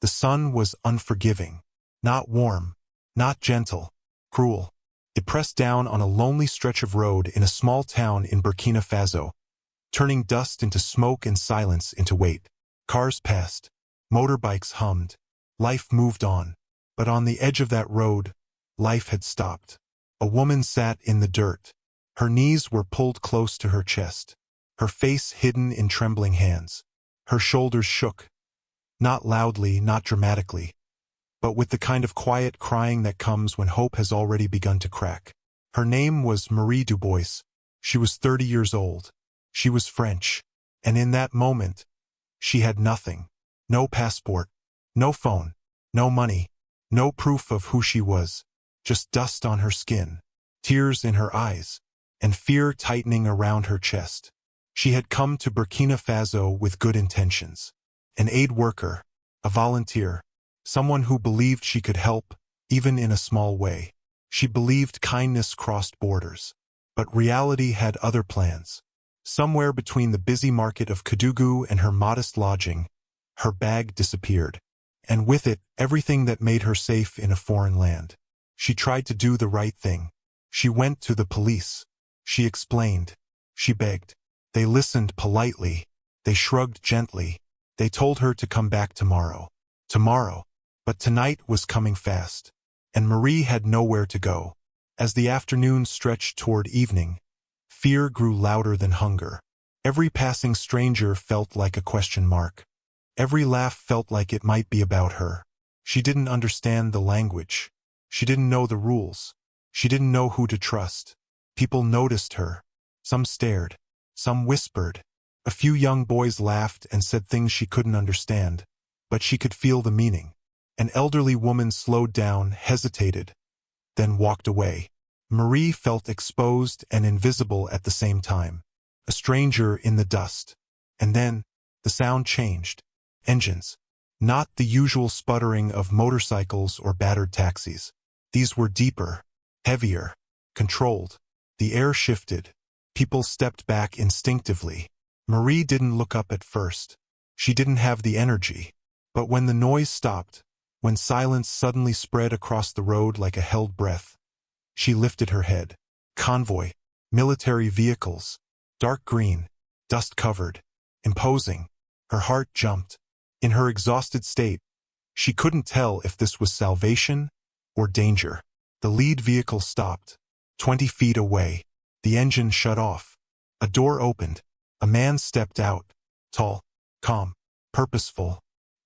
The sun was unforgiving. Not warm, not gentle, cruel. It pressed down on a lonely stretch of road in a small town in Burkina Faso, turning dust into smoke and silence into weight. Cars passed. Motorbikes hummed. Life moved on. But on the edge of that road, life had stopped. A woman sat in the dirt. Her knees were pulled close to her chest, her face hidden in trembling hands. Her shoulders shook. Not loudly, not dramatically, but with the kind of quiet crying that comes when hope has already begun to crack. Her name was Marie Dubois. She was 30 years old. She was French. And in that moment, she had nothing. No passport, no phone, no money, no proof of who she was. Just dust on her skin, tears in her eyes, and fear tightening around her chest. She had come to Burkina Faso with good intentions. An aid worker, a volunteer, someone who believed she could help, even in a small way. She believed kindness crossed borders. But reality had other plans. Somewhere between the busy market of Kédougou and her modest lodging, her bag disappeared. And with it, everything that made her safe in a foreign land. She tried to do the right thing. She went to the police. She explained. She begged. They listened politely. They shrugged gently. They told her to come back tomorrow. Tomorrow. But tonight was coming fast. And Marie had nowhere to go. As the afternoon stretched toward evening, fear grew louder than hunger. Every passing stranger felt like a question mark. Every laugh felt like it might be about her. She didn't understand the language. She didn't know the rules. She didn't know who to trust. People noticed her. Some stared. Some whispered. A few young boys laughed and said things she couldn't understand, but she could feel the meaning. An elderly woman slowed down, hesitated, then walked away. Marie felt exposed and invisible at the same time. A stranger in the dust. And then, the sound changed. Engines. Not the usual sputtering of motorcycles or battered taxis. These were deeper, heavier, controlled. The air shifted. People stepped back instinctively. Marie didn't look up at first. She didn't have the energy. But when the noise stopped, when silence suddenly spread across the road like a held breath, she lifted her head. Convoy. Military vehicles. Dark green. Dust-covered. Imposing. Her heart jumped. In her exhausted state, she couldn't tell if this was salvation or danger. The lead vehicle stopped. 20 feet away. The engine shut off. A door opened. A man stepped out. Tall, calm, purposeful.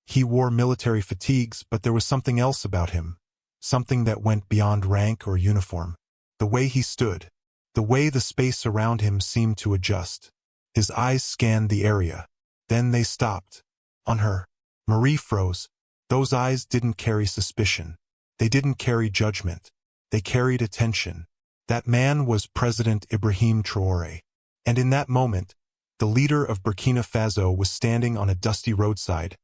He wore military fatigues, but there was something else about him. Something that went beyond rank or uniform. The way he stood. The way the space around him seemed to adjust. His eyes scanned the area. Then they stopped. On her. Marie froze. Those eyes didn't carry suspicion. They didn't carry judgment. They carried attention. That man was President Ibrahim Traoré. And in that moment, the leader of Burkina Faso was standing on a dusty roadside,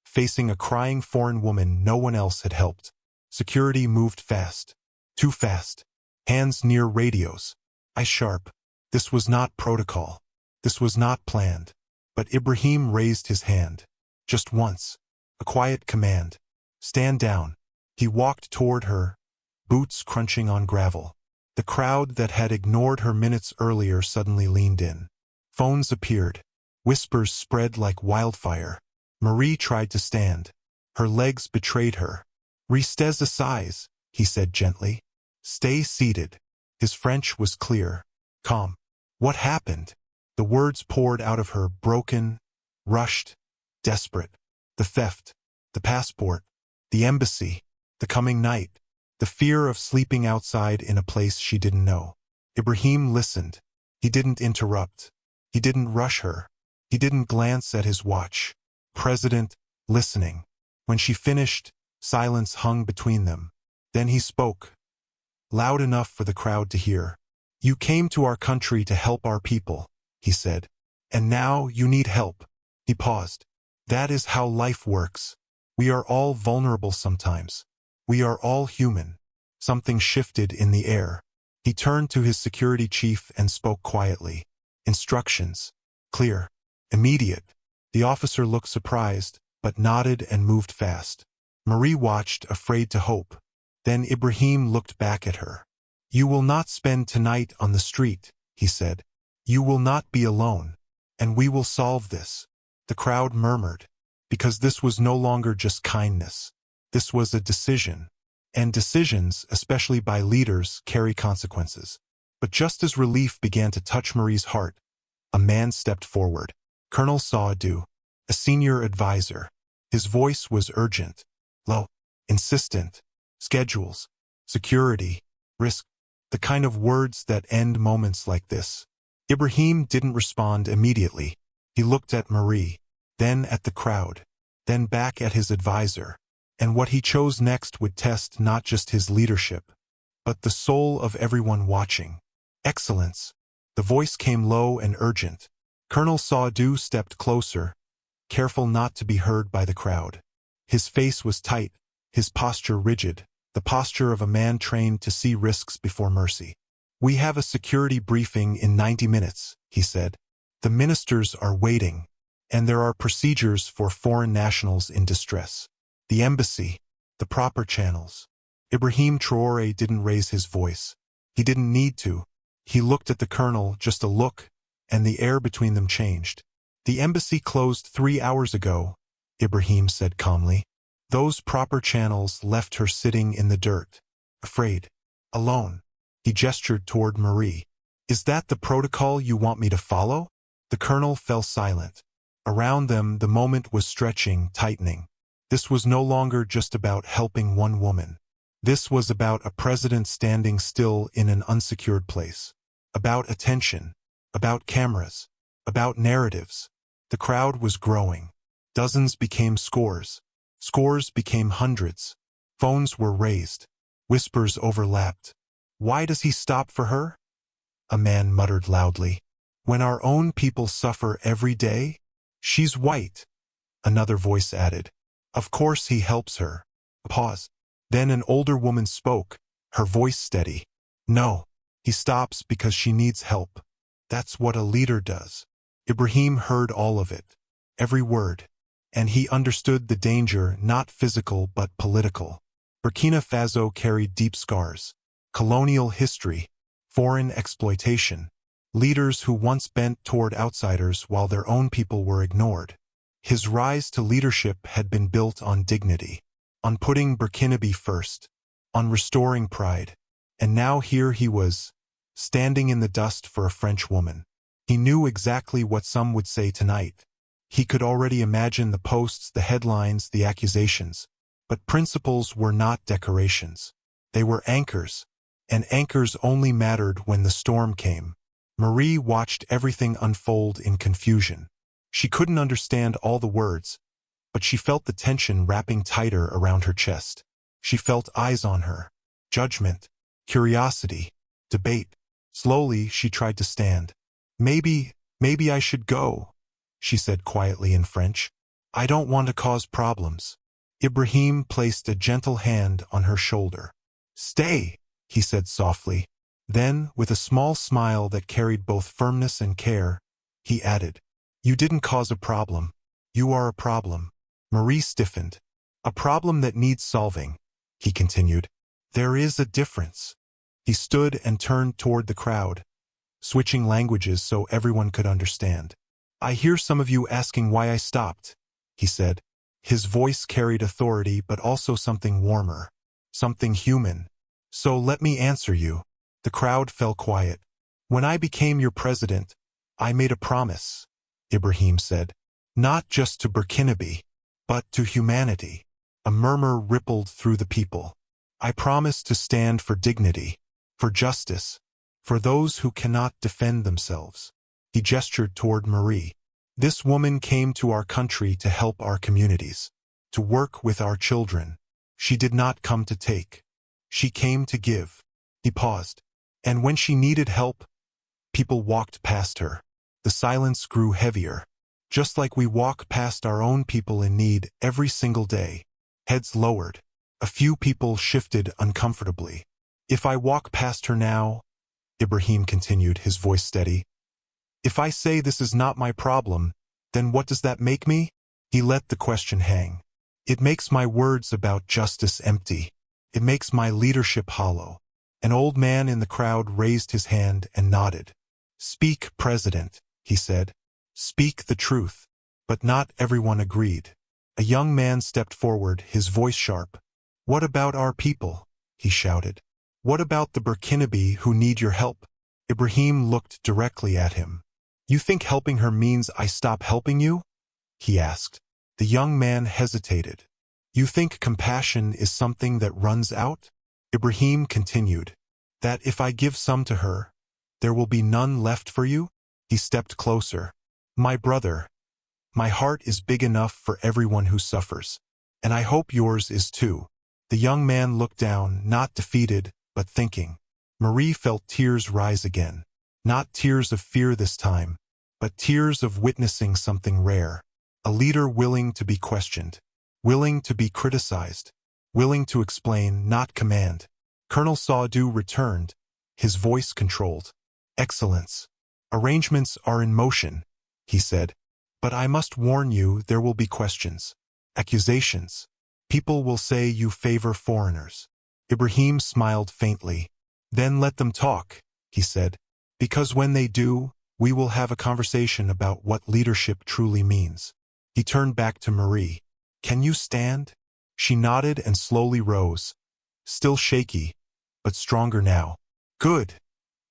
facing a crying foreign woman no one else had helped. Security moved fast. Too fast. Hands near radios. Eyes sharp. This was not protocol. This was not planned. But Ibrahim raised his hand. Just once. A quiet command. Stand down. He walked toward her, boots crunching on gravel. The crowd that had ignored her minutes earlier suddenly leaned in. Phones appeared. Whispers spread like wildfire. Marie tried to stand. Her legs betrayed her. Restez assis, he said gently. Stay seated. His French was clear. Calm. What happened? The words poured out of her, broken, rushed, desperate. The theft. The passport. The embassy. The coming night. The fear of sleeping outside in a place she didn't know. Ibrahim listened. He didn't interrupt. He didn't rush her. He didn't glance at his watch. President, listening. When she finished, silence hung between them. Then he spoke. Loud enough for the crowd to hear. You came to our country to help our people, he said. And now you need help. He paused. That is how life works. We are all vulnerable sometimes. We are all human. Something shifted in the air. He turned to his security chief and spoke quietly. Instructions. Clear. Immediate. The officer looked surprised, but nodded and moved fast. Marie watched, afraid to hope. Then Ibrahim looked back at her. "You will not spend tonight on the street," he said. "You will not be alone. And we will solve this." The crowd murmured, because this was no longer just kindness. This was a decision. And decisions, especially by leaders, carry consequences. But just as relief began to touch Marie's heart, a man stepped forward. Colonel Saadu, a senior advisor. His voice was urgent, low, insistent. Schedules, security, risk, the kind of words that end moments like this. Ibrahim didn't respond immediately. He looked at Marie, then at the crowd, then back at his advisor. And what he chose next would test not just his leadership, but the soul of everyone watching. "Excellence." The voice came low and urgent. Colonel Saadu stepped closer, careful not to be heard by the crowd. His face was tight, his posture rigid, the posture of a man trained to see risks before mercy. "We have a security briefing in 90 minutes, he said. "The ministers are waiting, and there are procedures for foreign nationals in distress. The embassy, the proper channels." Ibrahim Traoré didn't raise his voice. He didn't need to. He looked at the colonel, just a look, and the air between them changed. "The embassy closed 3 hours ago," Ibrahim said calmly. Those proper channels left her sitting in the dirt, afraid, alone. He gestured toward Marie. "Is that the protocol you want me to follow?" The colonel fell silent. Around them, the moment was stretching, tightening. This was no longer just about helping one woman. This was about a president standing still in an unsecured place. About attention. About cameras. About narratives. The crowd was growing. Dozens became scores. Scores became hundreds. Phones were raised. Whispers overlapped. "Why does he stop for her?" A man muttered loudly. "When our own people suffer every day? She's white." Another voice added. "Of course he helps her." A pause. Then an older woman spoke, her voice steady. "No, he stops because she needs help. That's what a leader does." Ibrahim heard all of it. Every word. And he understood the danger, not physical but political. Burkina Faso carried deep scars. Colonial history. Foreign exploitation. Leaders who once bent toward outsiders while their own people were ignored. His rise to leadership had been built on dignity. On putting Burkinabe first. On restoring pride. And now here he was, standing in the dust for a French woman. He knew exactly what some would say tonight. He could already imagine the posts, the headlines, the accusations. But principles were not decorations. They were anchors. And anchors only mattered when the storm came. Marie watched everything unfold in confusion. She couldn't understand all the words, but she felt the tension wrapping tighter around her chest. She felt eyes on her. Judgment. Curiosity. Debate. Slowly, she tried to stand. Maybe I should go," she said quietly in French. "I don't want to cause problems." Ibrahim placed a gentle hand on her shoulder. "Stay," he said softly. Then, with a small smile that carried both firmness and care, he added, "You didn't cause a problem. You are a problem." Marie stiffened. "A problem that needs solving," he continued. "There is a difference." He stood and turned toward the crowd, switching languages so everyone could understand. "I hear some of you asking why I stopped," he said. His voice carried authority but also something warmer, something human. "So let me answer you." The crowd fell quiet. "When I became your president, I made a promise," Ibrahim said. "Not just to Burkinabe, but to humanity." A murmur rippled through the people. "I promised to stand for dignity, for justice, for those who cannot defend themselves." He gestured toward Marie. "This woman came to our country to help our communities, to work with our children. She did not come to take. She came to give." He paused. "And when she needed help, people walked past her." The silence grew heavier. Just like we walk past our own people in need every single day. Heads lowered. A few people shifted uncomfortably. "If I walk past her now," Ibrahim continued, his voice steady, "if I say this is not my problem, then what does that make me?" He let the question hang. It makes my words about justice empty. It makes my leadership hollow. An old man in the crowd raised his hand and nodded. Speak, President, he said. Speak the truth. But not everyone agreed. A young man stepped forward, his voice sharp. What about our people? He shouted. What about the Burkinabe who need your help? Ibrahim looked directly at him. You think helping her means I stop helping you? He asked. The young man hesitated. You think compassion is something that runs out? Ibrahim continued. That if I give some to her, there will be none left for you? He stepped closer. My brother, my heart is big enough for everyone who suffers, and I hope yours is too. The young man looked down, not defeated, but thinking. Marie felt tears rise again. Not tears of fear this time, but tears of witnessing something rare. A leader willing to be questioned, willing to be criticized, willing to explain, not command. Colonel Sadu returned, his voice controlled. Excellence. Arrangements are in motion, he said. But I must warn you, there will be questions. Accusations. People will say you favor foreigners. Ibrahim smiled faintly. Then let them talk, he said. Because when they do, we will have a conversation about what leadership truly means. He turned back to Marie. Can you stand? She nodded and slowly rose. Still shaky, but stronger now. Good,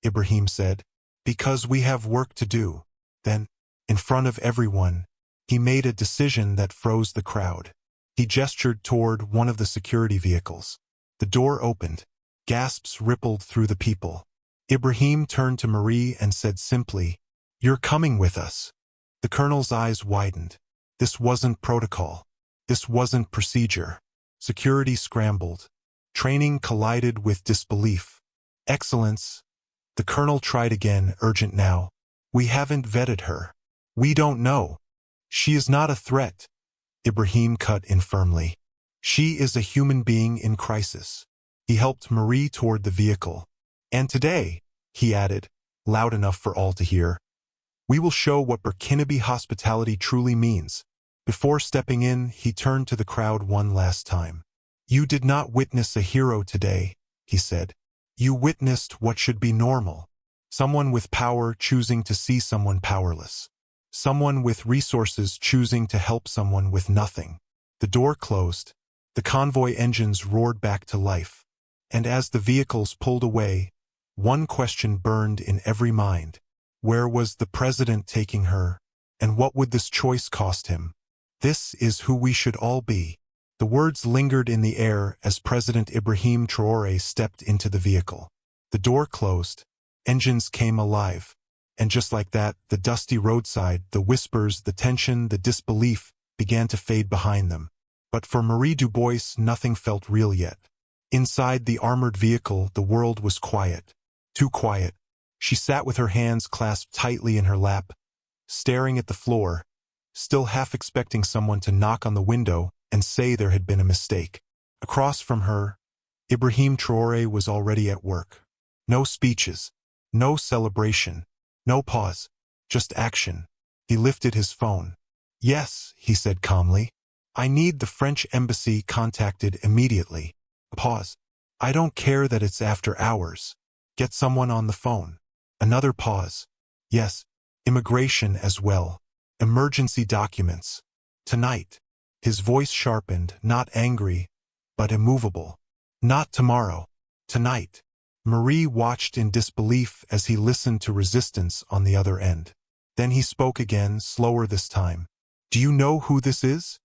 Ibrahim said. Because we have work to do. Then, in front of everyone, he made a decision that froze the crowd. He gestured toward one of the security vehicles. The door opened. Gasps rippled through the people. Ibrahim turned to Marie and said simply, You're coming with us. The colonel's eyes widened. This wasn't protocol. This wasn't procedure. Security scrambled. Training collided with disbelief. Excellence. The colonel tried again, urgent now. We haven't vetted her. We don't know. She is not a threat. Ibrahim cut in firmly. She is a human being in crisis. He helped Marie toward the vehicle. And today, he added, loud enough for all to hear, we will show what Burkinabe hospitality truly means. Before stepping in, he turned to the crowd one last time. You did not witness a hero today, he said. You witnessed what should be normal. Someone with power choosing to see someone powerless. Someone with resources choosing to help someone with nothing. The door closed. The convoy engines roared back to life. And as the vehicles pulled away, one question burned in every mind. Where was the president taking her? And what would this choice cost him? This is who we should all be. The words lingered in the air as President Ibrahim Traoré stepped into the vehicle. The door closed. Engines came alive. And just like that, the dusty roadside, the whispers, the tension, the disbelief began to fade behind them. But for Marie Dubois, nothing felt real yet. Inside the armored vehicle, the world was quiet. Too quiet. She sat with her hands clasped tightly in her lap, staring at the floor, still half expecting someone to knock on the window and say there had been a mistake. Across from her, Ibrahim Traoré was already at work. No speeches, no celebration, no pause, just action. He lifted his phone. Yes, he said calmly. I need the French embassy contacted immediately. Pause. I don't care that it's after hours. Get someone on the phone. Another pause. Yes, immigration as well. Emergency documents. Tonight. His voice sharpened, not angry, but immovable. Not tomorrow. Tonight. Marie watched in disbelief as he listened to resistance on the other end. Then he spoke again, slower this time. Do you know who this is?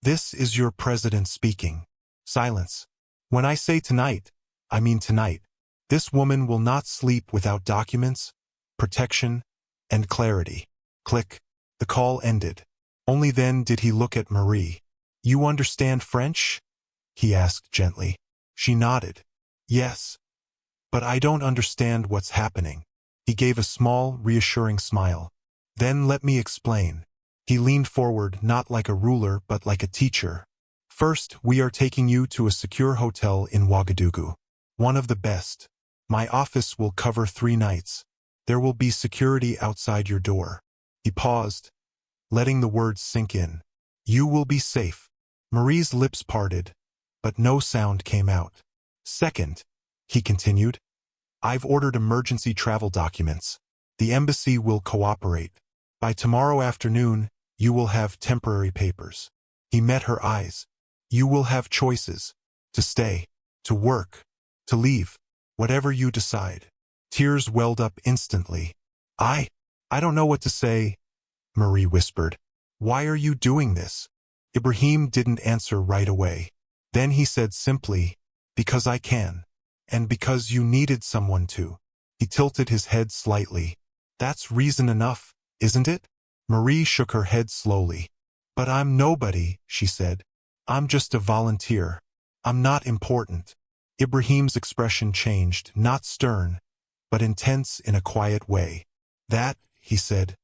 This is your president speaking. Silence. When I say tonight, I mean tonight. This woman will not sleep without documents, protection, and clarity. Click. The call ended. Only then did he look at Marie. You understand French? He asked gently. She nodded. Yes. But I don't understand what's happening. He gave a small, reassuring smile. Then let me explain. He leaned forward, not like a ruler, but like a teacher. First, we are taking you to a secure hotel in Ouagadougou. One of the best. My office will cover 3 nights. There will be security outside your door. He paused, letting the words sink in. You will be safe. Marie's lips parted, but no sound came out. Second, he continued, I've ordered emergency travel documents. The embassy will cooperate. By tomorrow afternoon, you will have temporary papers. He met her eyes. You will have choices. To stay, to work, to leave, whatever you decide. Tears welled up instantly. I don't know what to say, Marie whispered. Why are you doing this? Ibrahim didn't answer right away. Then he said simply, because I can. And because you needed someone to. He tilted his head slightly. That's reason enough, isn't it? Marie shook her head slowly. But I'm nobody, she said. I'm just a volunteer. I'm not important. Ibrahim's expression changed, not stern, but intense in a quiet way. That, he said,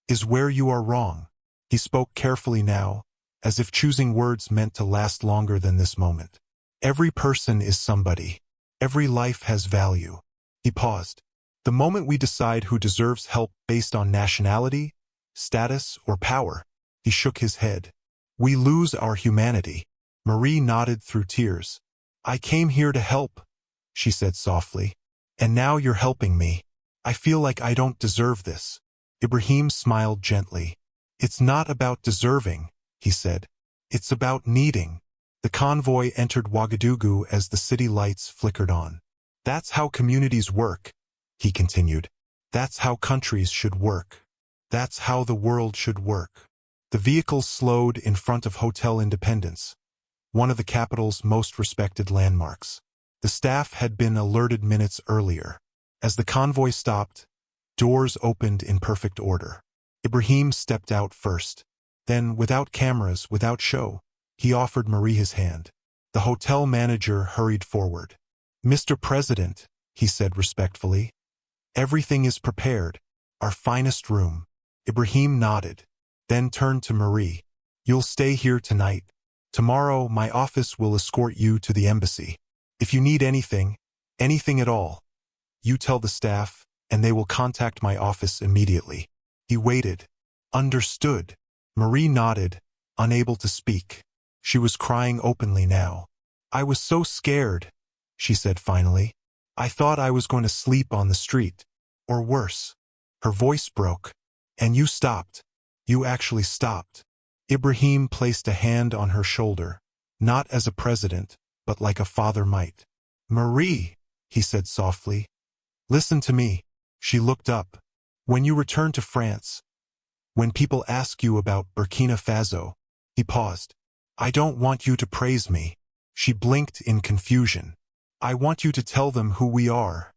is where you are wrong. He spoke carefully now, as if choosing words meant to last longer than this moment. Every person is somebody. Every life has value. He paused. The moment we decide who deserves help based on nationality, status, or power, he shook his head. We lose our humanity. Marie nodded through tears. I came here to help, she said softly. And now you're helping me. I feel like I don't deserve this. Ibrahim smiled gently. It's not about deserving, he said. It's about needing. The convoy entered Ouagadougou as the city lights flickered on. That's how communities work, he continued. That's how countries should work. That's how the world should work. The vehicle slowed in front of Hotel Independence, one of the capital's most respected landmarks. The staff had been alerted minutes earlier. As the convoy stopped, doors opened in perfect order. Ibrahim stepped out first. Then, without cameras, without show, he offered Marie his hand. The hotel manager hurried forward. Mr. President, he said respectfully, everything is prepared. Our finest room. Ibrahim nodded, then turned to Marie. You'll stay here tonight. Tomorrow, my office will escort you to the embassy. If you need anything at all, you tell the staff, and they will contact my office immediately. He waited. Understood. Marie nodded, unable to speak. She was crying openly now. I was so scared, she said finally. I thought I was going to sleep on the street. Or worse. Her voice broke. And you stopped. You actually stopped. Ibrahim placed a hand on her shoulder, not as a president, but like a father might. Marie, he said softly. Listen to me. She looked up. When you return to France, when people ask you about Burkina Faso, he paused. I don't want you to praise me. She blinked in confusion. I want you to tell them who we are,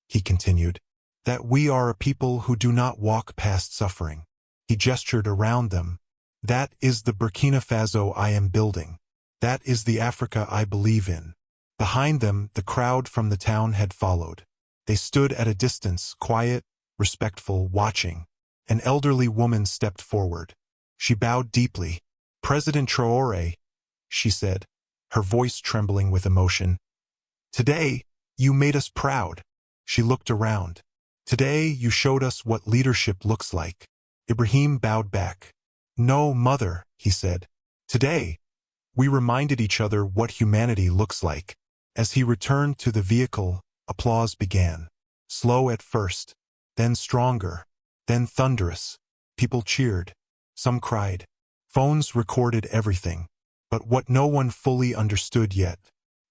he continued. That we are a people who do not walk past suffering. He gestured around them. That is the Burkina Faso I am building. That is the Africa I believe in. Behind them, the crowd from the town had followed. They stood at a distance, quiet, respectful, watching. An elderly woman stepped forward. She bowed deeply. President Traoré, she said, her voice trembling with emotion. Today, you made us proud. She looked around. Today, you showed us what leadership looks like. Ibrahim bowed back. No, mother, he said. Today, we reminded each other what humanity looks like. As he returned to the vehicle, applause began. Slow at first, then stronger, then thunderous. People cheered. Some cried. Phones recorded everything. But what no one fully understood yet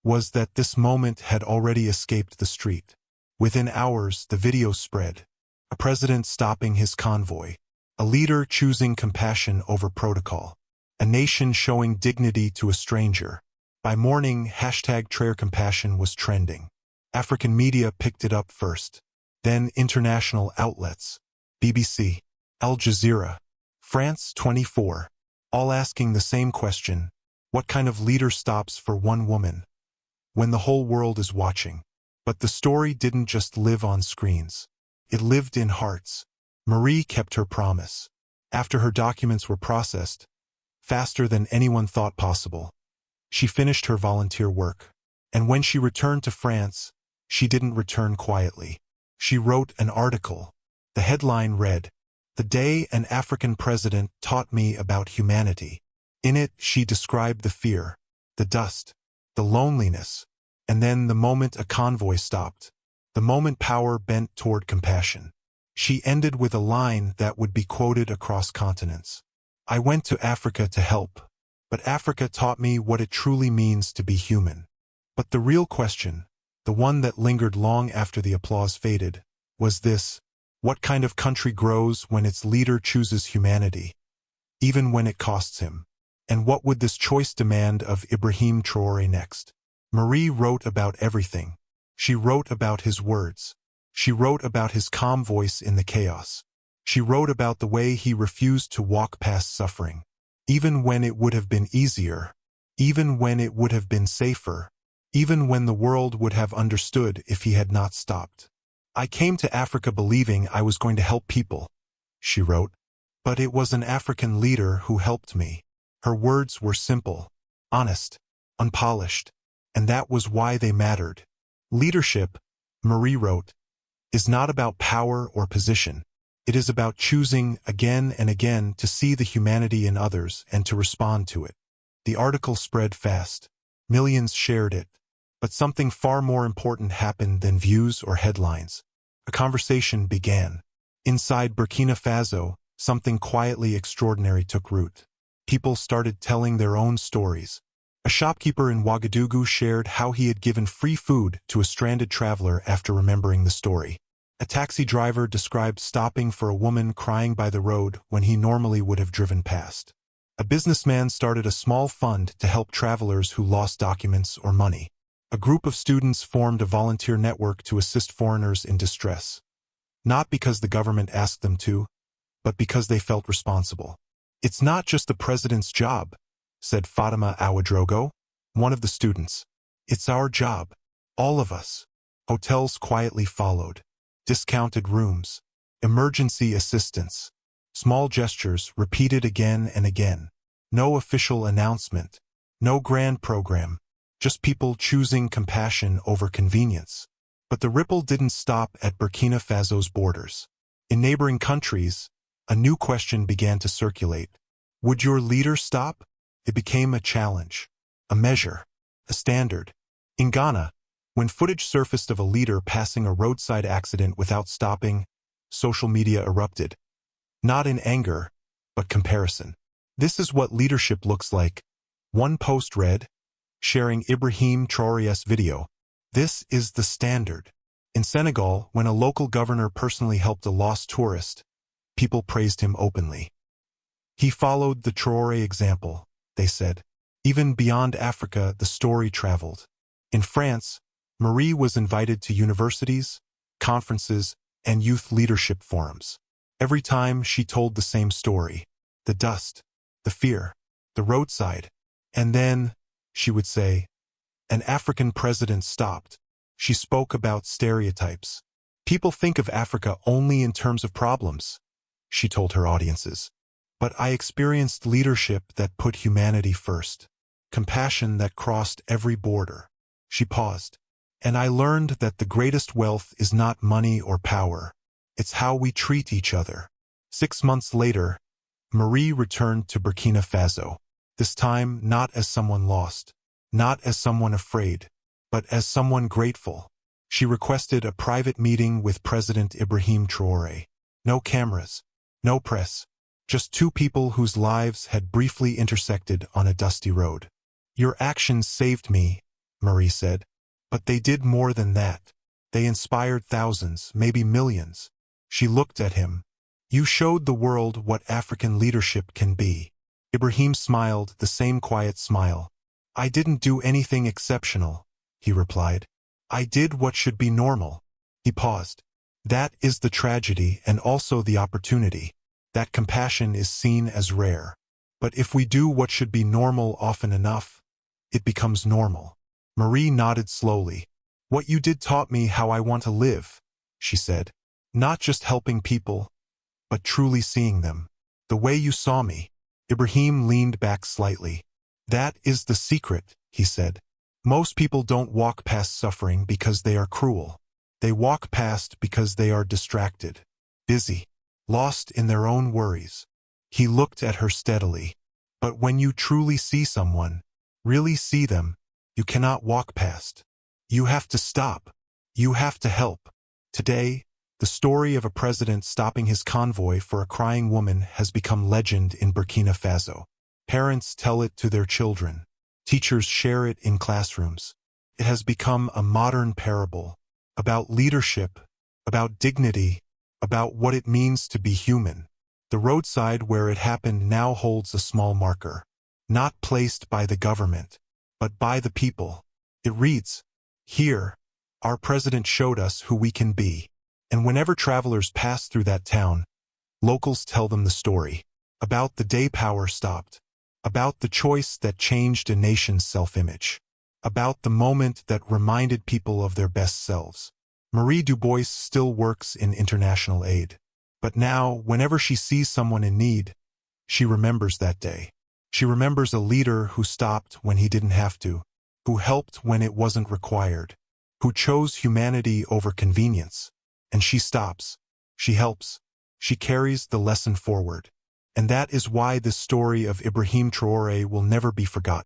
was that this moment had already escaped the street. Within hours, the video spread. A president stopping his convoy. A leader choosing compassion over protocol. A nation showing dignity to a stranger. By morning, #TraorCompassion was trending. African media picked it up first. Then international outlets. BBC, Al Jazeera, France 24. All asking the same question. What kind of leader stops for one woman when the whole world is watching? But the story didn't just live on screens. It lived in hearts. Marie kept her promise. After her documents were processed, faster than anyone thought possible, she finished her volunteer work. And when she returned to France, she didn't return quietly. She wrote an article. The headline read, "The day an African president taught me about humanity." In it, she described the fear, the dust, the loneliness, and then the moment a convoy stopped, the moment power bent toward compassion. She ended with a line that would be quoted across continents. I went to Africa to help, but Africa taught me what it truly means to be human. But the real question, the one that lingered long after the applause faded, was this: what kind of country grows when its leader chooses humanity, even when it costs him? And what would this choice demand of Ibrahim Traoré next? Marie wrote about everything. She wrote about his words. She wrote about his calm voice in the chaos. She wrote about the way he refused to walk past suffering, even when it would have been easier, even when it would have been safer, even when the world would have understood if he had not stopped. I came to Africa believing I was going to help people, she wrote, but it was an African leader who helped me. Her words were simple, honest, unpolished, and that was why they mattered. Leadership, Marie wrote, is not about power or position. It is about choosing again and again to see the humanity in others and to respond to it. The article spread fast. Millions shared it. But something far more important happened than views or headlines. A conversation began. Inside Burkina Faso, something quietly extraordinary took root. People started telling their own stories. A shopkeeper in Ouagadougou shared how he had given free food to a stranded traveler after remembering the story. A taxi driver described stopping for a woman crying by the road when he normally would have driven past. A businessman started a small fund to help travelers who lost documents or money. A group of students formed a volunteer network to assist foreigners in distress. Not because the government asked them to, but because they felt responsible. It's not just the president's job, said Fatima Ouedraogo, one of the students. It's our job. All of us. Hotels quietly followed. Discounted rooms. Emergency assistance. Small gestures repeated again and again. No official announcement. No grand program. Just people choosing compassion over convenience. But the ripple didn't stop at Burkina Faso's borders. In neighboring countries, a new question began to circulate. Would your leader stop? It became a challenge, a measure, a standard. In Ghana, when footage surfaced of a leader passing a roadside accident without stopping, social media erupted. Not in anger, but comparison. This is what leadership looks like. One post read, sharing Ibrahim Traoré's video. This is the standard. In Senegal, when a local governor personally helped a lost tourist, people praised him openly. He followed the Traoré example, they said. Even beyond Africa, the story traveled. In France, Marie was invited to universities, conferences, and youth leadership forums. Every time she told the same story. The dust, the fear, the roadside. And then, she would say, an African president stopped. She spoke about stereotypes. People think of Africa only in terms of problems, she told her audiences. But I experienced leadership that put humanity first. Compassion that crossed every border. She paused. And I learned that the greatest wealth is not money or power. It's how we treat each other. 6 months later, Marie returned to Burkina Faso. This time not as someone lost, not as someone afraid, but as someone grateful. She requested a private meeting with President Ibrahim Traoré. No cameras, no press, just two people whose lives had briefly intersected on a dusty road. Your actions saved me, Marie said. But they did more than that. They inspired thousands, maybe millions. She looked at him. You showed the world what African leadership can be. Ibrahim smiled, the same quiet smile. I didn't do anything exceptional, he replied. I did what should be normal. He paused. That is the tragedy and also the opportunity. That compassion is seen as rare. But if we do what should be normal often enough, it becomes normal. Marie nodded slowly. What you did taught me how I want to live, she said. Not just helping people, but truly seeing them. The way you saw me. Ibrahim leaned back slightly. That is the secret, he said. Most people don't walk past suffering because they are cruel. They walk past because they are distracted, busy, lost in their own worries. He looked at her steadily. But when you truly see someone, really see them, you cannot walk past. You have to stop. You have to help. Today, the story of a president stopping his convoy for a crying woman has become legend in Burkina Faso. Parents tell it to their children. Teachers share it in classrooms. It has become a modern parable about leadership, about dignity, about what it means to be human. The roadside where it happened now holds a small marker, not placed by the government, but by the people. It reads, "Here, our president showed us who we can be." And whenever travelers pass through that town, locals tell them the story about the day power stopped, about the choice that changed a nation's self-image, about the moment that reminded people of their best selves. Marie Dubois still works in international aid, but now, whenever she sees someone in need, she remembers that day. She remembers a leader who stopped when he didn't have to, who helped when it wasn't required, who chose humanity over convenience. And she stops. She helps. She carries the lesson forward. And that is why this story of Ibrahim Traoré will never be forgotten.